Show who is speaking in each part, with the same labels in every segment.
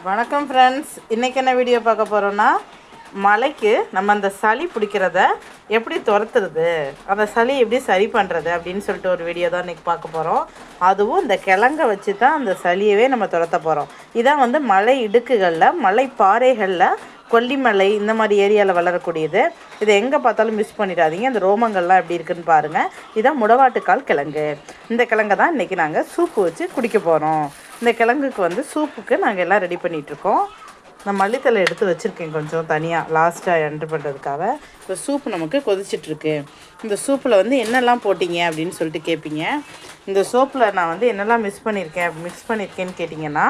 Speaker 1: வணக்கம் ஃப்ரெண்ட்ஸ். இன்றைக்கி என்ன வீடியோ பார்க்க போகிறோன்னா, மழைக்கு நம்ம அந்த சளி பிடிக்கிறத எப்படி துரத்துறது, அந்த சளி எப்படி சரி பண்ணுறது அப்படின்னு சொல்லிட்டு ஒரு வீடியோ தான் இன்றைக்கி பார்க்க போகிறோம். அதுவும் இந்த கிழங்க வச்சு தான் அந்த சளியவே நம்ம துரத்த போகிறோம். இதான் வந்து மலை இடுக்குகளில், மலை பாறைகளில், கொல்லிமலை இந்த மாதிரி ஏரியாவில் வளரக்கூடியது. இதை எங்கே பார்த்தாலும் மிஸ் பண்ணிடாதீங்க. இந்த ரோமங்கள்லாம் எப்படி இருக்குதுன்னு பாருங்கள். இதான் முடவாட்டுக்கால் கிழங்கு. இந்த கிழங்கை தான் இன்றைக்கி நாங்கள் சூப்பு வச்சு குடிக்க போகிறோம். இந்த கிழங்குக்கு வந்து சூப்புக்கு நாங்கள் எல்லாம் ரெடி பண்ணிகிட்ருக்கோம். நான் மல்லித்தலை எடுத்து வச்சுருக்கேன் கொஞ்சம் தனியாக லாஸ்ட்டாக என்ட்ரு பண்ணுறதுக்காக. இப்போ சூப்பு நமக்கு கொதிச்சிட்ருக்கு. இந்த சூப்பில் வந்து என்னெல்லாம் போட்டிங்க அப்படின்னு சொல்லிட்டு கேட்பீங்க. இந்த சோப்பில் நான் வந்து என்னெல்லாம் மிக்ஸ் பண்ணியிருக்கேன்னு கேட்டிங்கன்னா,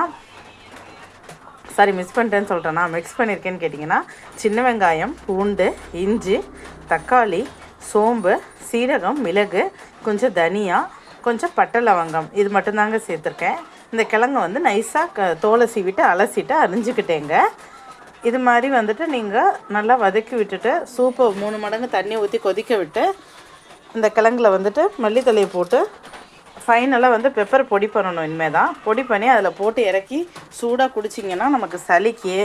Speaker 1: மிக்ஸ் பண்ணியிருக்கேன்னு கேட்டிங்கன்னா, சின்ன வெங்காயம், பூண்டு, இஞ்சி, தக்காளி, சோம்பு, சீரகம், மிளகு, கொஞ்சம் தனியா, கொஞ்சம் பட்டை லவங்கம், இது மட்டும்தாங்க சேர்த்துருக்கேன். இந்த கிழங்கு வந்து நைஸாக தோலை சீவிட்டு அலசிட்டு அரிஞ்சிக்கிட்டேங்க. இது மாதிரி வந்துட்டு நீங்கள் நல்லா வதக்கி விட்டுட்டு சூப்பை 3 மடங்கு தண்ணி ஊற்றி கொதிக்க விட்டு இந்த கிழங்குல வந்துட்டு மல்லித்தலையை போட்டு ஃபைனலாக வந்து பெப்பர் பொடி பண்ணணும். இனிமேல் தான் பொடி பண்ணி அதில் போட்டு இறக்கி சூடாக குடிச்சிங்கன்னா நமக்கு சளிக்கு,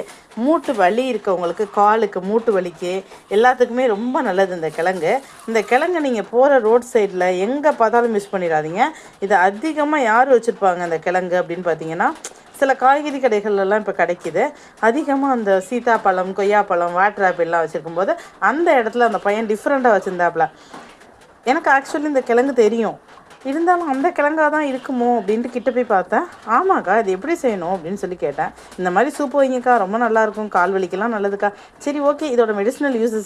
Speaker 1: மூட்டு வலி இருக்கவங்களுக்கு, காலுக்கு மூட்டு வலிக்கு எல்லாத்துக்குமே ரொம்ப நல்லது இந்த கிழங்கு. இந்த கிழங்கு நீங்கள் போகிற ரோட் சைடில் எங்கே பார்த்தாலும் மிஸ் பண்ணிடாதீங்க. இது அதிகமாக யார் வச்சுருப்பாங்க இந்த கிழங்கு அப்படின்னு பார்த்தீங்கன்னா, சில காய்கறி கடைகள்லாம் இப்போ கிடைக்கிது. அதிகமாக அந்த சீத்தாப்பழம், கொய்யாப்பழம், வாட்டர் ஆப்பிள்லாம் வச்சுருக்கும்போது அந்த இடத்துல அந்த பையன் டிஃப்ரெண்ட்டாக வச்சுருந்தாப்புல. எனக்கு ஆக்சுவலி இந்த கிழங்கு தெரியும், இருந்தாலும் அந்த கிழங்காக தான் இருக்குமோ அப்படின்ட்டு கிட்ட போய் பார்த்தேன். ஆமாக்கா, இது எப்படி செய்யணும் அப்படின்னு சொல்லி கேட்டேன். இந்த மாதிரி சூப்பு வைங்கக்கா, ரொம்ப நல்லாயிருக்கும், கால் வலிக்கெல்லாம் நல்லதுக்கா. சரி, ஓகே, இதோட மெடிசினல் யூசஸ்